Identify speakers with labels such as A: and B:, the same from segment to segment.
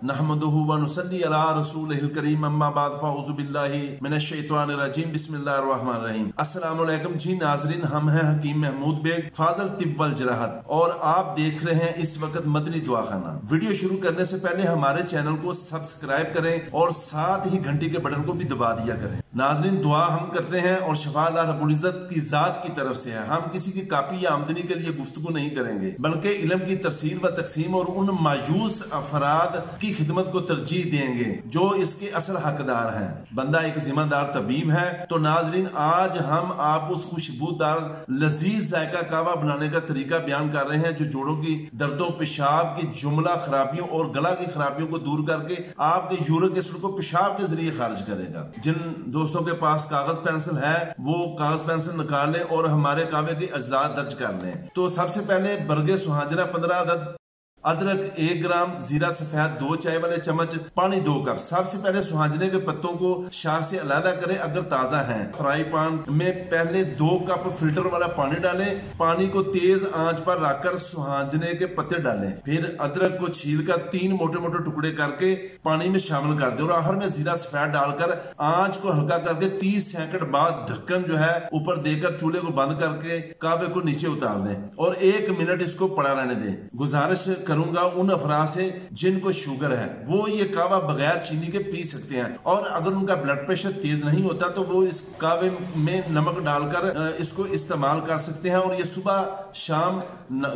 A: नहमदुहु व नुसल्ली अला रसूलिहिल करीम अम्मा बाद फ़अऊज़ु बिल्लाहि मिनश शैतानिर रजीम बिस्मिल्लाहिर रहमानिर रहीम। अस्सलामु अलैकुम जी नाज़रीन, हम हैं हकीम महमूद बेग फाज़ल तिब वल जराहत और आप देख रहे हैं इस वक्त मदनी दुआखाना। वीडियो शुरू करने से पहले हमारे चैनल को सब्सक्राइब करें और साथ ही घंटी के बटन को भी दबा दिया करें। नाज़रीन, दुआ हम करते हैं और शफा अल्लाह रब्बुल इज़्ज़त की जात की तरफ से है। हम किसी की कापी या आमदनी के लिए गुफ्तगू नहीं करेंगे, बल्कि इल्म की तरसील व तकसीम और उन मायूस अफराद की खिदमत को तरजीह देंगे जो इसके असल हकदार हैं। बंदा एक जिम्मेदार तबीब है, तो नाजरीन आज हम आपको उस खुशबूदार लजीज जायका कहवा बनाने का तरीका बयान कर रहे हैं जो जोड़ों की दर्दों, पेशाब की जुमला खराबियों और गला की खराबियों को दूर करके आपके यूरिक एसिड को पेशाब के जरिए खारिज करेगा। जिन दोस्तों के पास कागज पेंसिल है वो कागज पेंसिल निकाल लें और हमारे कहवे के अज्जा दर्ज कर लें। तो सबसे पहले बरगे सुहाजना 15 अदद, अदरक 1 ग्राम, जीरा सफेद 2 चाय वाले चम्मच, पानी 2 कप। सबसे पहले सुहाजने के पत्तों को शाख से अलग करें अगर ताजा हैं। फ्राई पैन में पहले 2 कप फिल्टर वाला पानी डालें। पानी को तेज आंच पर रखकर सुहाजने के पत्ते डालें। फिर अदरक को छीलकर 3 मोटे मोटे टुकड़े करके पानी में शामिल कर दें और आखिर में जीरा सफेद डालकर आंच को हल्का करके 30 सेकंड बाद ढक्कन जो है ऊपर देकर चूल्हे को बंद करके कहवे को नीचे उतार दें और 1 मिनट इसको पड़ा रहने दें। गुजारिश करूंगा उन अफराद से जिनको शुगर है वो ये कहवा बगैर चीनी के पी सकते हैं, और अगर उनका ब्लड प्रेशर तेज नहीं होता तो वो इस कहवे में नमक डालकर इसको इस्तेमाल कर सकते हैं और ये सुबह शाम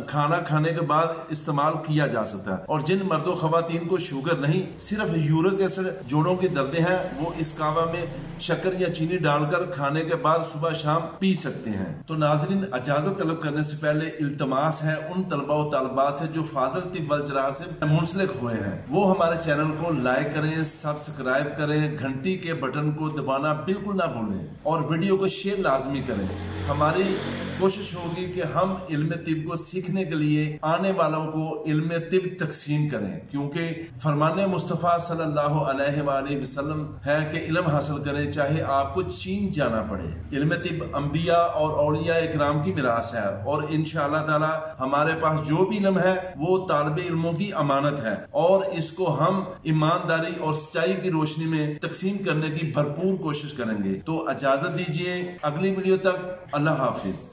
A: खाना खाने के बाद इस्तेमाल किया जा सकता है। और जिन मर्दों खवातीन को शुगर नहीं, सिर्फ यूरिक एसिड जोड़ों की दर्दें हैं, वो इस कहवा में शक्कर या चीनी डालकर खाने के बाद सुबह शाम पी सकते हैं। तो नाजरीन, इजाजत तलब करने से पहले इल्तमास है उन तलबा व तालिबात से जो फाज़ल तिब वल जराहत से मुंसलिक हुए हैं वो हमारे चैनल को लाइक करें, सब्सक्राइब करें, घंटी के बटन को दबाना बिल्कुल ना भूलें और वीडियो को शेयर लाजमी करें। हमारी कोशिश होगी कि हम इल्म तिब को सीखने के लिए आने वालों को इल्म तिब तकसीम करें, क्योंकि फरमाने मुस्तफ़ा सल्लल्लाहु अलैहि वसल्लम है कि इल्म हासिल करें चाहे आपको चीन जाना पड़े। इल्म तिब अंबिया और औलिया इकराम की मिरास है और इंशाअल्लाह ताला हमारे पास जो भी इल्म है वो तालिब इल्मों की अमानत है और इसको हम ईमानदारी और सच्चाई की रोशनी में तकसीम करने की भरपूर कोशिश करेंगे। तो इजाजत दीजिए, अगली वीडियो तक अल्लाह हाफिज।